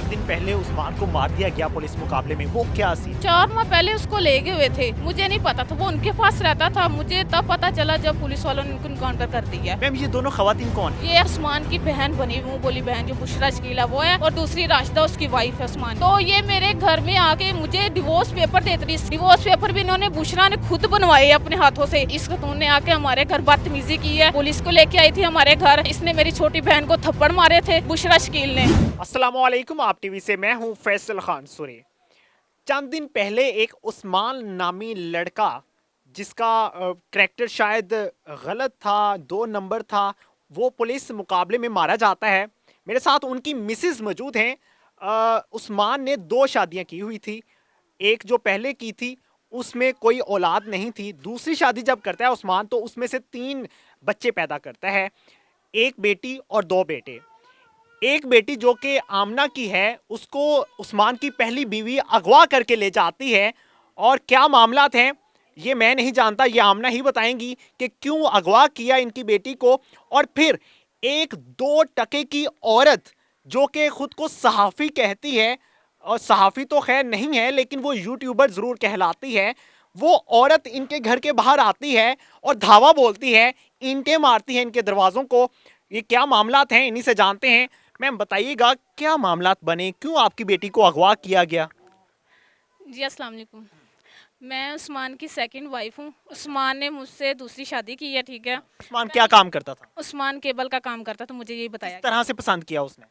दिन पहले उस्मान को मार दिया गया पुलिस मुकाबले में, वो क्या सीन? 4 माह पहले उसको ले गए हुए थे। मुझे नहीं पता था, वो उनके पास रहता था। मुझे तब पता चला जब पुलिस वालों ने उनको इनकाउंटर कर दिया। मैम ये दोनों खवातीन कौन है? ये उस्मान की बहन बनी, मुंह बोली बहन, जो बुशरा शकीला वो है, और दूसरी राशिदा उसकी वाइफ है उस्मान। तो ये मेरे घर में आके मुझे डिवोर्स पेपर देती रही। डिवोर्स पेपर भी इन्होंने बुशरा ने खुद बनवाए अपने हाथों से। इस खतून ने आके हमारे घर बदतमीजी की है। पुलिस को लेके आई थी हमारे घर। इसने मेरी छोटी बहन को थप्पड़ मारे थे बुशरा शकील ने। अस्सलामुअलैकुम, आप टीवी से मैं हूं फैसल खान सुरी। चंद दिन पहले एक उस्मान नामी लड़का, जिसका करैक्टर शायद गलत था, 2 नंबर था, वो पुलिस मुकाबले में मारा जाता है। मेरे साथ उनकी मिसेस मौजूद हैं। उस्मान ने 2 शादियां की हुई थी। एक जो पहले की थी उसमें कोई औलाद नहीं थी। दूसरी शादी जब करता है उस्मान तो उसमें से 3 बच्चे पैदा करता है, 1 बेटी और 2 बेटे। एक बेटी जो कि आमना की है, उसको उस्मान की पहली बीवी अगवा करके ले जाती है। और क्या मामलात हैं ये मैं नहीं जानता, ये आमना ही बताएंगी कि क्यों अगवा किया इनकी बेटी को। और फिर एक 2 टके की औरत जो कि खुद को सहाफ़ी कहती है, और सहाफ़ी तो खैर नहीं है लेकिन वो यूट्यूबर ज़रूर कहलाती है, वो औरत इनके घर के बाहर आती है और धावा बोलती है, ईंटें मारती है इनके दरवाज़ों को। ये क्या मामलात हैं, इन्हीं से जानते हैं। मैम बताइएगा क्या मामलात बने, क्यों आपकी बेटी को अगवा किया गया? जी अस्सलाम वालेकुम। मैं उस्मान की सेकंड वाइफ हूँ। उस्मान ने मुझसे दूसरी शादी की है, ठीक है। उस्मान क्या काम करता था? उस्मान केबल का काम करता था, मुझे यही किस बताया गया। तरह से पसंद किया उसने?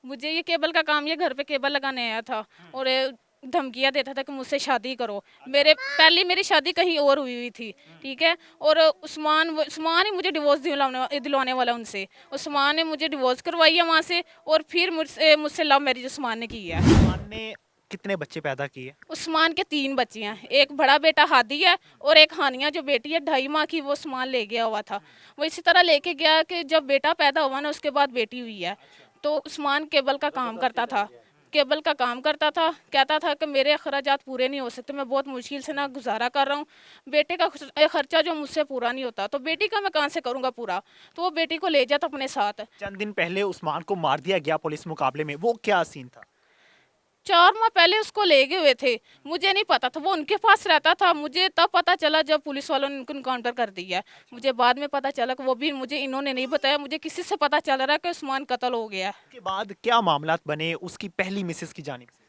मुझे ये केबल का काम, ये घर पे केबल लगाने आया था और ये धमकियाँ देता था कि मुझसे शादी करो। मेरे पहली मेरी शादी कहीं और हुई हुई थी, ठीक है। और उस्मान ही मुझे डिवोर्स दिलवाने वाला उनसे। उस्मान ने मुझे डिवोर्स करवाई है वहाँ से, और फिर मुझसे मुझसे लव मैरिज उस्मान ने की है। उस्मान ने कितने बच्चे पैदा किए? उस्मान के 3 बच्चे हैं। एक बड़ा बेटा हादी है और एक हानिया जो बेटी है 2.5 माह की, वो उस्मान ले गया हुआ था। वो इसी तरह लेके गया कि जब बेटा पैदा हुआ ना, उसके बाद बेटी हुई है। तो उस्मान केबल का काम करता था, केबल का काम करता था। कहता था कि मेरे अखराजात पूरे नहीं हो सकते, मैं बहुत मुश्किल से ना गुजारा कर रहा हूँ। बेटे का खर्चा जो मुझसे पूरा नहीं होता, तो बेटी का मैं कहाँ से करूँगा पूरा। तो वो बेटी को ले जाता अपने साथ। चंद दिन पहले उस्मान को मार दिया गया पुलिस मुकाबले में, वो क्या सीन था? 4 माह पहले उसको ले गए हुए थे। मुझे नहीं पता था, वो उनके पास रहता था। मुझे तब पता चला जब पुलिस वालों ने उनको इनकाउंटर कर दिया। मुझे बाद में पता चला कि वो भी मुझे इन्होंने नहीं बताया, मुझे किसी से पता चल रहा है कि उस्मान कत्ल हो गया। उसके बाद क्या मामलात बने उसकी पहली मिसेस की जानिब से?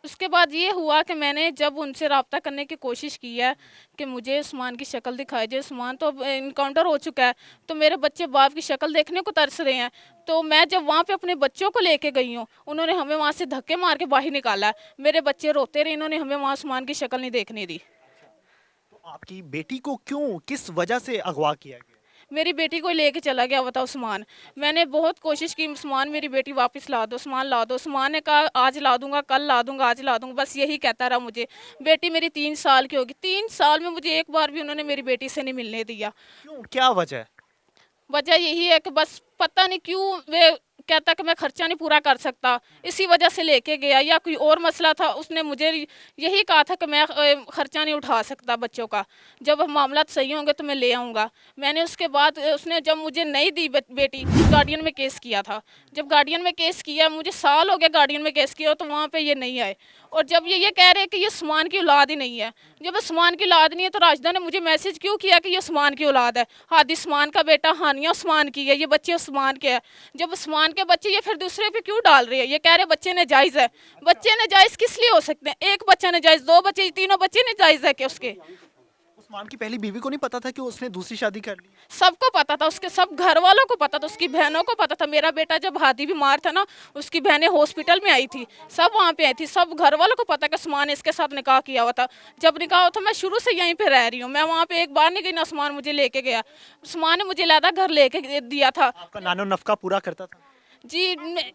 उसके बाद ये हुआ कि मैंने जब उनसे रब्ता करने की कोशिश की है कि मुझे उस्मान की शक्ल दिखाई जाए। उस्मान तो अब इनकाउंटर हो चुका है, तो मेरे बच्चे बाप की शक्ल देखने को तरस रहे हैं। तो मैं जब वहाँ पे अपने बच्चों को लेके गई हूँ, उन्होंने हमें वहाँ से धक्के मार के बाहर निकाला है। मेरे बच्चे रोते रहे, इन्होंने हमें वहाँ उस्मान की शक्ल नहीं देखने दी। तो आपकी बेटी को क्यों, किस वजह से अगवा किया गया? मेरी बेटी को लेके चला गया हुआ था उस्मान। मैंने बहुत कोशिश की, उस्मान मेरी बेटी वापस ला दो, उस्मान ला दो। उस्मान ने कहा आज ला दूंगा, कल ला दूंगा, आज ला दूंगा, बस यही कहता रहा मुझे। बेटी मेरी 3 साल की होगी, 3 साल में मुझे एक बार भी उन्होंने मेरी बेटी से नहीं मिलने दिया। क्यों, क्या वजह है? वजह यही है कि बस पता नहीं क्यों वे कहता कि मैं खर्चा नहीं पूरा कर सकता, इसी वजह से लेके गया, या कोई और मसला था। उसने मुझे यही कहा था कि मैं खर्चा नहीं उठा सकता बच्चों का, जब मामला सही होंगे तो मैं ले आऊँगा। मैंने उसके बाद उसने जब मुझे नहीं दी बेटी, गार्डियन में केस किया था। जब गार्डियन में केस किया, मुझे साल हो गया गार्डियन में केस किया, तो वहाँ पर ये नहीं आए। और जब ये कह रहे हैं कि ये उस्मान की औलाद ही नहीं है, जब उस्मान की औलाद नहीं है तो राशिदा ने मुझे मैसेज क्यों किया कि ये उस्मान की औलाद है? हादी उस्मान का बेटा, हानिया उस्मान की है, ये बच्चे उस्मान के हैं। जब उस्मान के बच्चे ये फिर दूसरे पे क्यों डाल रही है? ये कह रहे बच्चे नाजायज़ है। बच्चे नाजायज़ किस लिए हो सकते हैं? एक बच्चा नाजायज़, 2 बच्चे, तीनों बच्चे नाजायज़ है कि उसके? उस्मान की पहली बीवी को नहीं पता था कि उसने दूसरी शादी कर ली? सबको पता था, उसके सब घर वालों को पता था, उसकी बहनों को पता था। मेरा बेटा जब हादी बीमार था ना, उसकी बहनें हॉस्पिटल में आई थी, सब वहाँ पे आई थी। सब घर वालों को पता कि उस्मान ने इसके साथ निकाह किया हुआ था। जब निकाह हुआ था, मैं शुरू से यहीं पे रह रही हूँ, मैं वहाँ पे एक बार नहीं गई ना उस्मान मुझे लेके गया। उस्मान ने मुझे लहदा घर लेके दिया था। आपका नानो नफका पूरा करता था? जी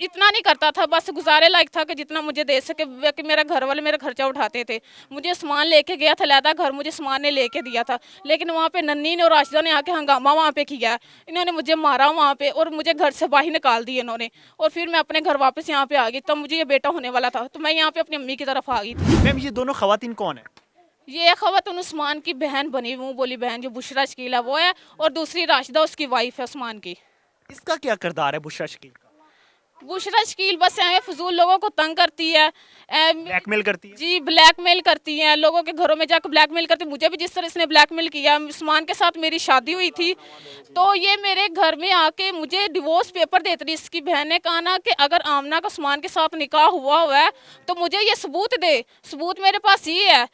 इतना नहीं करता था, बस गुजारे लायक था कि जितना मुझे दे सके, कि मेरा घर वाले मेरा खर्चा उठाते थे। मुझे सामान लेके गया था, लहदा घर मुझे सामान ने लेके दिया था, लेकिन वहाँ पे नन्नी ने और राशिदा ने आके हंगामा वहाँ पे किया। इन्होंने मुझे मारा वहाँ पे और मुझे घर से बाहर निकाल दिए इन्होंने। और फिर मैं अपने घर वापस यहाँ पे आ गई, तब मुझे ये बेटा होने वाला था, तो मैं यहाँ पे अपनी अम्मी की तरफ आ गई थी। मैम ये दोनों खवातीन कौन है? ये खवातून उस्मान की बहन बनी, मुँह बोली बहन, जो बुशरा शकीला वो है, और दूसरी राशिदा उसकी वाइफ है उस्मान की। इसका क्या किरदार है बुशरा शकील का? बुशरा शकील बस ऐਵੇਂ फजूल लोगों को तंग करती है। ब्लैकमेल करती है। जी ब्लैकमेल करती हैं, लोगों के घरों में जाकर ब्लैकमेल करती, मुझे भी जिस तरह इसने ब्लैकमेल किया। उस्मान के साथ मेरी शादी हुई थी, तो ये मेरे घर में आके मुझे डिवोर्स पेपर देती रही। इसकी बहन ने कहा ना कि अगर आमना का उस्मान के साथ निकाह हुआ है तो मुझे ये सबूत दे। सबूत मेरे पास ये है,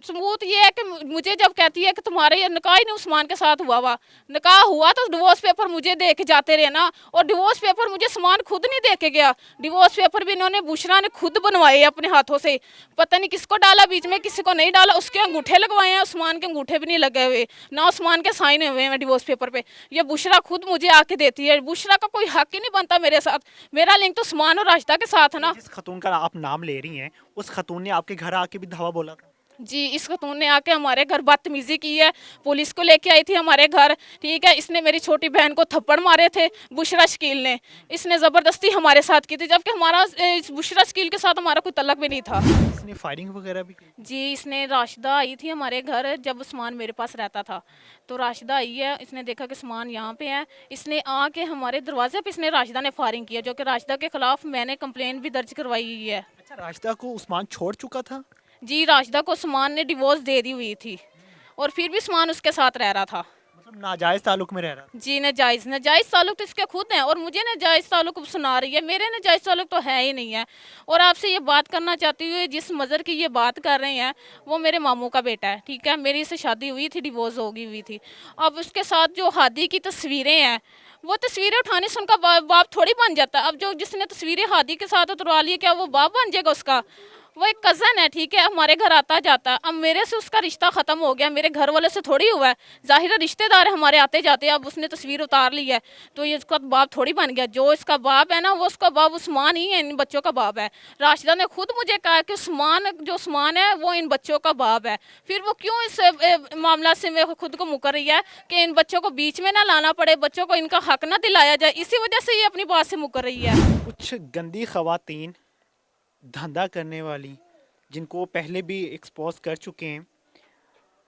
सबूत ये है कि मुझे जब कहती है कि तुम्हारे ये निकाह ही नहीं उस्मान के साथ हुआ निकाह हुआ तो डिवोर्स पेपर मुझे दे के जाते रहे ना। और डिवोर्स पेपर मुझे उस्मान खुद नहीं दे के गया, डिवोर्स पेपर भी इन्होंने बुशरा ने खुद बनवाए अपने हाथों से। पता नहीं किसको डाला बीच में, किसी को नहीं डाला। उसके अंगूठे लगवाए हैं, उस्मान के अंगूठे भी नहीं लगे हुए, ना उस्मान के साइन हुए हैं डिवोर्स पेपर पे। ये बुशरा खुद मुझे आके देती है। बुशरा का कोई हक ही नहीं बनता मेरे साथ। मेरा लिंक तो उस्मान और राशिदा के साथ है ना। जिस खतून का आप नाम ले रही हैं, उस खतून ने आपके घर आके भी धावा बोला था? जी, इस खतून ने आके हमारे घर बदतमीजी की है, पुलिस को लेके आई थी हमारे घर, ठीक है। इसने मेरी छोटी बहन को थप्पड़ मारे थे बुशरा शकील ने। इसने ज़बरदस्ती हमारे साथ की थी, जबकि हमारा इस बुशरा शकील के साथ हमारा कोई तल्लक भी नहीं था। इसने फायरिंग वगैरह भी की? जी, इसने राशिदा आई थी हमारे घर जब उस्मान मेरे पास रहता था, तो राशिदा आई है, इसने देखा कि उस्मान यहाँ पे है, इसने आके हमारे दरवाजे पे इसने राशिदा ने फायरिंग किया, जो कि राशिदा के खिलाफ मैंने कंप्लेंट भी दर्ज करवाई हुई है। अच्छा, राशिदा को उस्मान छोड़ चुका था? जी, राशिदा को उस्मान ने डिवोर्स दे दी हुई थी और फिर भी उस्मान उसके साथ रह रहा था। मतलब नाजायज ताल्लुक में रह रहा था? जी, नाजायज़ नाजायज़ ताल्लुक तो इसके खुद हैं और मुझे नाजायज़ ताल्लुक सुना रही है। मेरे नाजायज़ ताल्लुक तो है ही नहीं है। और आपसे ये बात करना चाहती हूँ, जिस मज़र की ये बात कर रहे हैं वो मेरे मामू का बेटा है, ठीक है। मेरी इससे शादी हुई थी, डिवोर्स हो गई हुई थी। अब उसके साथ जो हादी की तस्वीरें हैं, वो तस्वीरें उठाने से उनका बाप थोड़ी बन जाता। अब जो जिसने तस्वीरें हादी के साथ उतरवा ली, क्या वो बाप बन जाएगा उसका? वो एक कज़न है, ठीक है, हमारे घर आता जाता। अब मेरे से उसका रिश्ता ख़त्म हो गया, मेरे घर वाले से थोड़ी हुआ है। ज़ाहिर है रिश्तेदार है हमारे आते जाते। अब उसने तस्वीर उतार ली है तो ये इसका बाप थोड़ी बन गया। जो इसका बाप है ना, वो उसका बाप उस्मान ही है, इन बच्चों का बाप है। राशिदा ने खुद मुझे कहा कि उस्मान है वो इन बच्चों का बाप है। फिर वो क्यों इस मामला से मैं खुद को मुकर रही है कि इन बच्चों को बीच में ना लाना पड़े, बच्चों को इनका हक ना दिलाया जाए, इसी वजह से ये अपनी बात से मुकर रही है। कुछ गंदी खवातीन, धंधा करने वाली, जिनको पहले भी एक्सपोज कर चुके हैं,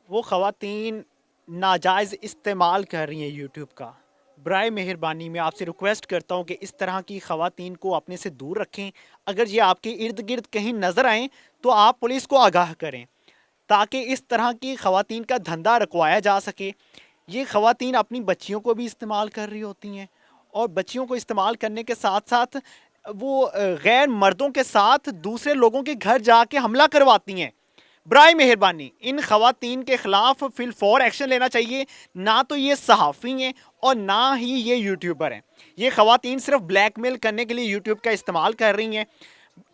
वो खवातीन नाजायज़ इस्तेमाल कर रही हैं यूट्यूब का। बराए मेहरबानी मैं आपसे रिक्वेस्ट करता हूँ कि इस तरह की खवातीन को अपने से दूर रखें। अगर ये आपके इर्द गिर्द कहीं नज़र आएँ तो आप पुलिस को आगाह करें, ताकि इस तरह की खवातीन का धंधा रुकवाया जा सके। ये खवातीन अपनी बच्चियों को भी इस्तेमाल कर रही होती हैं, और बच्चियों को इस्तेमाल करने के साथ साथ वो गैर मर्दों के साथ दूसरे लोगों के घर जाके हमला करवाती हैं। बराए मेहरबानी इन खवातीन के ख़िलाफ़ फिलफौर एक्शन लेना चाहिए। ना तो ये सहाफ़ी हैं और ना ही ये यूट्यूबर हैं। ये खवातीन सिर्फ ब्लैकमेल करने के लिए यूट्यूब का इस्तेमाल कर रही हैं।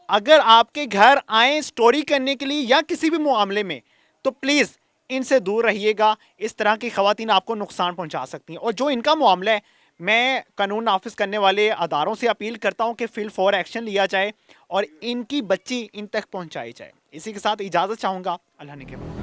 अगर आपके घर आएँ स्टोरी करने के लिए या किसी भी मामले में, तो प्लीज़ इनसे दूर रहिएगा। इस तरह की खवातीन आपको नुकसान पहुंचा सकती हैं। और जो इनका मामला है, मैं कानून नाफिज करने वाले अदारों से अपील करता हूं कि फिल फॉर एक्शन लिया जाए और इनकी बच्ची इन तक पहुंचाई जाए। इसी के साथ इजाज़त चाहूँगा। अल्लाह ने के बाद।